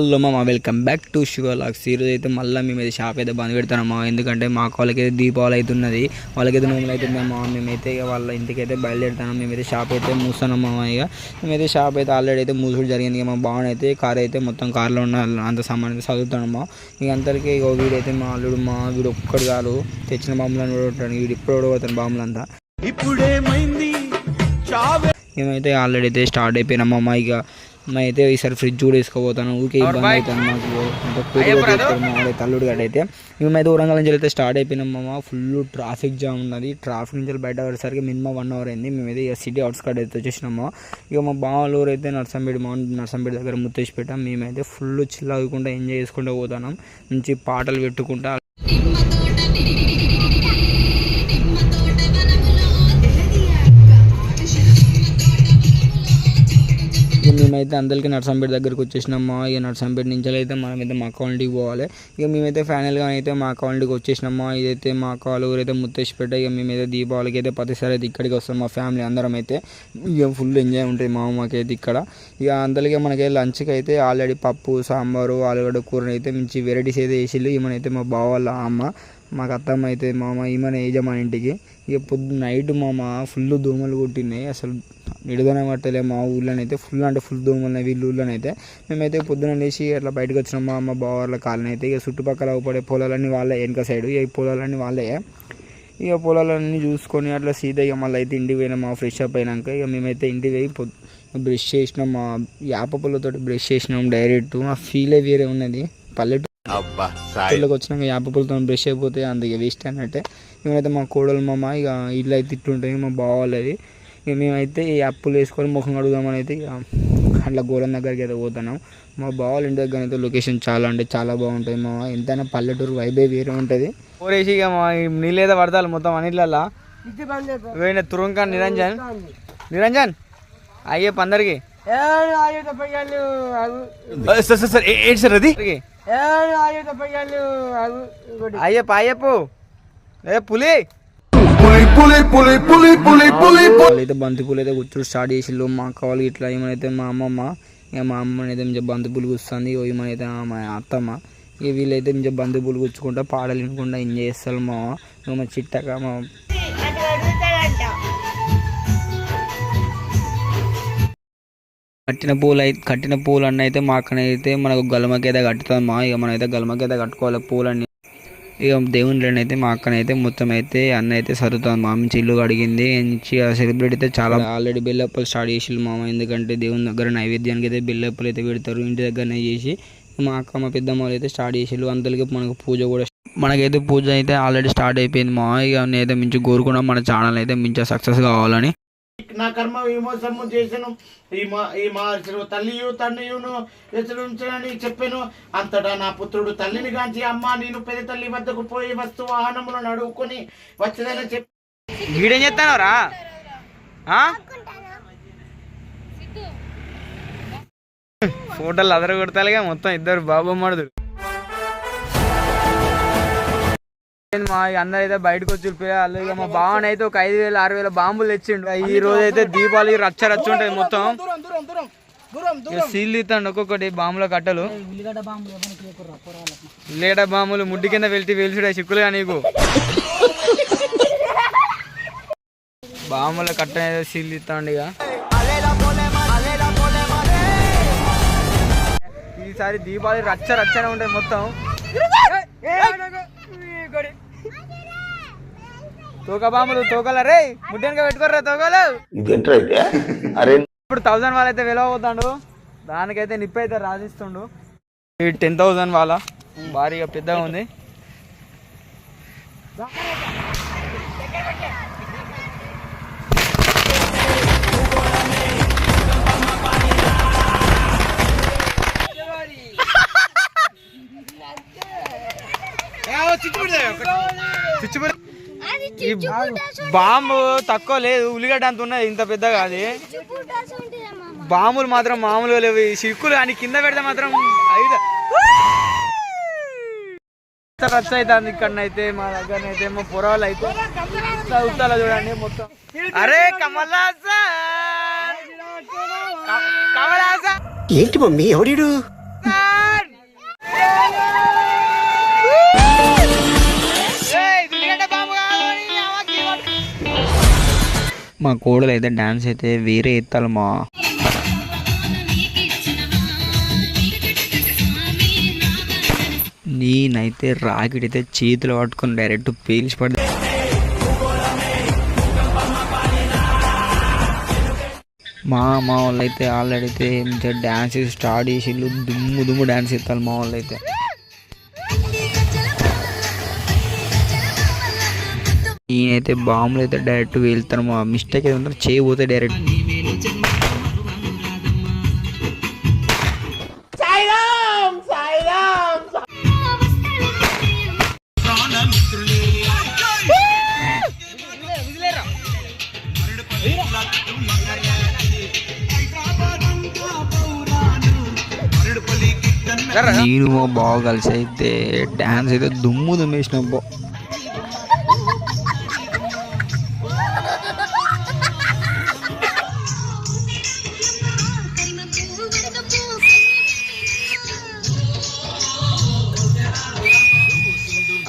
Hello మామ, welcome back to Shiva logs. ఈరోజు అయితే మళ్ళీ మేమైతే షాప్ అయితే బంద్ పెడతామమ్మా. ఎందుకంటే మాకు వాళ్ళకైతే దీపావళి అవుతున్నది, వాళ్ళకైతే నోములు అవుతుందమ్మా. మేమైతే ఇక వాళ్ళ ఇంటికైతే బయలుదేరుతాం. మేమైతే షాప్ అయితే మూస్తున్నామమ్మా. ఇక మేమైతే షాప్ అయితే ఆల్రెడీ అయితే మూసుడు జరిగింది. ఇక మా బావన్ అయితే కార్ అయితే మొత్తం కార్లో ఉన్న అంత సామాన్ అయితే చదువుతానమ్మా. ఇక అందరికీ ఇక వీడైతే మా అల్లుడు వీడు ఒక్కడు కాదు, తెచ్చిన బాంబులను కూడా ఉంటాడు. వీడు ఇప్పుడు ఓడిపోతాను బాంబులంతా. మేమైతే ఆల్రెడీ అయితే స్టార్ట్ అయిపోయినామమ్మా. ఇక అయితే ఈసారి ఫ్రిడ్జ్ కూడా వేసుకోపోతాను. ఊకే ఇబ్బంది అవుతాను మాకు తల్లుడు గడ్డ అయితే. మేమైతే వరంగల్ నుంచి అయితే స్టార్ట్ అయిపోయినామమ్మా. ఫుల్ ట్రాఫిక్ జామ్ ఉన్నది. ట్రాఫిక్ నుంచి బయట వచ్చేసరికి మినిమం 1 అవర్ అయింది. మేమైతే ఇక సిటీ అవుట్స్కట్ అయితే వచ్చేసినామా. ఇక మా బావల ఊరు అయితే నర్సంపేట దగ్గర ముత్తేసిపేట. మేమైతే ఫుల్ చిల్ అవ్వకుండా ఎంజాయ్ చేసుకుంటూ పోతున్నాం. మంచి పాటలు పెట్టుకుంటా మేమైతే అందరికీ నర్సంపేట దగ్గరికి వచ్చేసినామా. ఇక నర్సంపేట నుంచి అయితే మనమైతే మా అకౌంట్కి పోవాలి. ఇక మేమైతే ఫైనల్గా అయితే మా అకౌంట్కి వచ్చేసినామా. ఇదైతే మా అక్క ఊరైతే ముత్తేసిపేట. ఇక మేమైతే దీపావళికి అయితే ప్రతిసారి అయితే ఇక్కడికి వస్తాం మా ఫ్యామిలీ అందరం అయితే. ఇక ఫుల్ ఎంజాయ్ ఉంటుంది మామకైతే ఇక్కడ. ఇక అందరికీ మనకి లంచ్కి అయితే ఆల్రెడీ పప్పు, సాంబారు, ఆలుగడ్డ కూరని అయితే మంచి వెరైటీస్ అయితే వేసిళ్ళు. ఈమెనైతే మా బావ వాళ్ళ అమ్మ, మాకు అత్తమ్మ అయితే మామ ఈమెనే యజమాని ఇంటికి. ఇక నైట్ మామ ఫుల్ దోమలు కొట్టినాయి. అసలు నిడుదన పట్టలే మా ఊళ్ళోనైతే. ఫుల్ దోమలు వీళ్ళ ఊళ్ళోనైతే. మేమైతే పొద్దున లేచి అట్లా బయటకు వచ్చినాం మా బావ వాళ్ళ కాలనీ అయితే. ఇక చుట్టుపక్కల పడే పొలాలన్నీ వాళ్ళే, వెనక సైడ్ ఈ పొలాలన్నీ వాళ్ళే. ఇక పొలాలన్నీ చూసుకొని అట్లా సీదా ఇక మళ్ళీ అయితే ఇంటికి పోయినాం. ఫ్రెష్ అప్ అయినాక ఇక మేమైతే ఇంటికి పోయి బ్రష్ చేసినాం. మా వేప పుల్లతో బ్రష్ చేసినాం డైరెక్ట్. ఆ ఫీలే వేరే ఉన్నది. పల్లెటూరులోకి వచ్చినాక వేప పుల్లతో బ్రష్ అయిపోతే అందుకే వేస్ట్ అన్నట్టే. మేమైతే మా కోడలు మామ ఇక ఇల్లు అయితే ఇట్లుంటాయి మా బావ వాళ్ళది. ఇక మేమైతే ఈ అప్పులు వేసుకొని ముఖం కడుగుదామని అయితే ఇక అట్లా గోరం దగ్గరికి అయితే పోతున్నాం. మా బావాల ఇంటి దగ్గర అయితే లొకేషన్ చాలా అంటే చాలా బాగుంటుంది మా. ఎంతైనా పల్లెటూరు వైబే వేరే ఉంటుంది. పోరేసి ఇక మా నీళ్ళేదో పడతారు మొత్తం అన్నిట్లల్లా. పోయిన తురంకా నిరంజన్ అయ్యప్ప అందరికి సార్ ఏంటి సార్ అది అయ్యప్ప పులి అయితే బంతిపూలు అయితే కూర్చోడు స్టార్ట్ చేసిళ్ళు. మా కావాలి ఇట్లా ఏమైతే మా అమ్మమ్మ, ఇక మా అమ్మని అయితే మంచిగా బంతిపూలు కూర్చుంది. ఏమైతే మా అత్తమ్మ. ఇక వీళ్ళైతే మంచిగా బంతిపూలు కూర్చుకుంటా పాటలు వినుకుంటా ఎంజాయ్ చేస్తారు మా చిట్టక మా కట్టిన పూలు అన్నీ అయితే మా అక్కనైతే మనకు గలమకైతే కట్టుతాం మా. ఇక మనమైతే గలమకైతే కట్టుకోవాలి పూలన్నీ. ఇక దేవుళ్ళని అయితే మా అక్కనైతే మొత్తం అయితే అన్న అయితే సరుతుంది మా. మంచి ఇల్లు అడిగింది సెలబ్రేట్ అయితే చాలా. ఆల్రెడీ బెల్లప్పులు స్టార్ట్ చేసిళ్ళు మామ. ఎందుకంటే దేవుని దగ్గర నైవేద్యానికి అయితే బెల్లప్పులు అయితే పెడతారు ఇంటి దగ్గరనే చేసి. మా అక్క మా పెద్దమ్మ అయితే స్టార్ట్ చేసిళ్ళు. అందరికీ మనకు పూజ కూడా మనకైతే పూజ అయితే ఆల్రెడీ స్టార్ట్ అయిపోయింది మా. ఇక నేనైతే మించి కోరుకున్నాం మన ఛానల్ అయితే మించి సక్సెస్ కావాలని. నా కర్మ విమోచము చేసాను. ఈ మహర్షులు తల్లియు తండ్రియును ఎసరించని చెప్పాను. అంతటా నా పుత్రుడు తల్లిని గాంచి, అమ్మ నేను పెద్ద తల్లి వద్దకు పోయి వస్తు వాహనములను అడుగుకొని వచ్చేదని చెప్పి వీడేం చెప్తానరా ఫోటోలు అదర కొడతారుగా మొత్తం ఇద్దరు బాబమ్మడు. మా అందరూ అయితే బయటకు వచ్చి వెళ్ళిపోయారు. ఇక మా బావన్ అయితే ఒక 5,000 6,000 బాంబులు తెచ్చిండు. ఈ రోజు అయితే దీపావళి రచ్చ ఉంటాయి మొత్తం. సీల్ ఇస్తాండు ఒక్కొక్కటి బాంబుల కట్టలు. ఉల్లిగడ్డ బాంబులు ముడ్డి కింద వెళ్తుడే చిక్కులుగా నీకు. బాంబుల కట్ట సీల్ ఇస్తాండు. ఇక ఈసారి దీపావళి రచ్చనే ఉంటాయి మొత్తం. తోక బాంబులు తోకల రే ముడ్డెనక పెట్టుకోర్రా తోకలు. ఇప్పుడు 1000 వాళ్ళైతే వెళ్ళబోతాడు. దానికైతే నిప్పు అయితే రాసిస్తుండు. 10,000 వాళ్ళ భారీగా పెద్దగా ఉంది. ఈ బాంబు తక్కువ లేదు, ఉల్లిగడ్డ అంత ఉన్నది, ఇంత పెద్దగా. అది బాంబులు మాత్రం మామూలుగా లేవు. చిక్కులు అని కింద పెడితే మాత్రం 5 రచ్చ అవుతుంది. ఇక్కడనైతే మా దగ్గరనైతే మా పొరాలు అయితే చదువుతా చూడండి మొత్తం. అరే కమలాసా ఏంటి మమ్మీ ఎవడు మా కోడలు అయితే డ్యాన్స్ అయితే వేరే ఎత్తాలి మా. నేనైతే రాకెట్ అయితే చేతిలో పట్టుకొని డైరెక్ట్ పేల్చి పడి మా వాళ్ళు అయితే ఆల్రెడీ అయితే డ్యాన్స్ స్టార్ట్ చేసి దుమ్ము డ్యాన్స్ ఎత్తాలి మా వాళ్ళు అయితే. ఈయనైతే బాంబులు అయితే డైరెక్ట్ వెళ్తాను మా. మిస్టేక్ ఏదంటే చేయబోతే డైరెక్ట్ నేను బాగా కలిసి అయితే డ్యాన్స్ అయితే దుమ్మేసిన బా.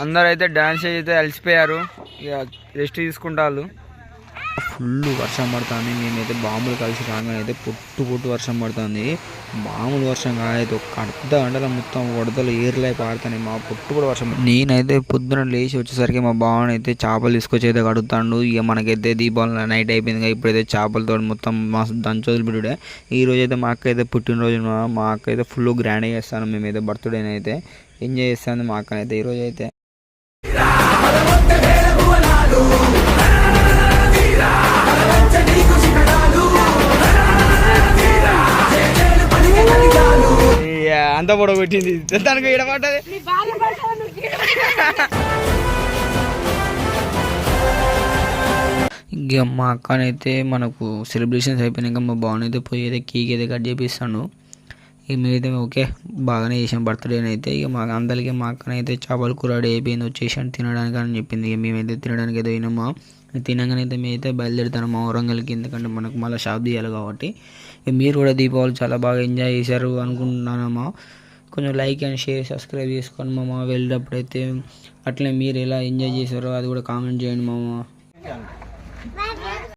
అందరూ అయితే డ్యాన్స్ అయితే అలసిపోయారు, ఇక రెస్ట్ తీసుకుంటారు. ఫుల్ వర్షం పడుతుంది. మేమైతే బాంబులు కలిసి రాగానే అయితే పొట్టు వర్షం పడుతుంది. మామూలు వర్షం కాదైతే ఒక అర్ధ గంటల మొత్తం వడదలు ఏర్లై పాడుతున్నాయి మా. పొట్టు వర్షం. నేనైతే పొద్దున లేచి వచ్చేసరికి మా బావని అయితే చేపలు తీసుకొచ్చి అయితే కడుగుతాడు. ఇక మనకైతే దీపావళి నైట్ అయిపోయింది కదా, ఇప్పుడైతే చేపలతో మొత్తం మా దంచోదులు బిడ్డే. ఈ రోజు అయితే మా అక్క అయితే పుట్టినరోజు. మా అక్క అయితే ఫుల్ గ్రాండ్గా చేస్తాను. మేమైతే బర్త్డేని అయితే ఎంజాయ్ చేస్తాను మా అక్కనైతే ఈరోజు అయితే. అంత పొడవ పెట్టింది దానికి ఎడబడ్డది. ఇంకా మా అక్కనైతే మనకు సెలబ్రేషన్స్ అయిపోయినాక మా బావనైతే పోయి అయితే కేక్ అయితే కట్ చేపిస్తాను. ఇక మేమైతే ఓకే బాగానే చేసాం బర్త్డేని అయితే. ఇక మా అందరికీ మా అక్కనైతే చేపల కూర రెడీ అయిపోయింది, వచ్చేసాను తినడానికి అని చెప్పింది. ఇక మేమైతే తినడానికి అయితే పోయినామా. తినగానే అయితే మేమైతే బయలుదేరుతాను మా వరంగల్కి, ఎందుకంటే మనకు మళ్ళీ షాప్ తీయాలి కాబట్టి. ఇక మీరు కూడా దీపావళి చాలా బాగా ఎంజాయ్ చేశారు అనుకుంటున్నానమ్మా. కొంచెం లైక్ అండ్ షేర్ సబ్స్క్రైబ్ చేసుకోండి మామ. వెళ్ళేటప్పుడైతే అట్లే మీరు ఎలా ఎంజాయ్ చేశారో అది కూడా కామెంట్ చేయండి మామ.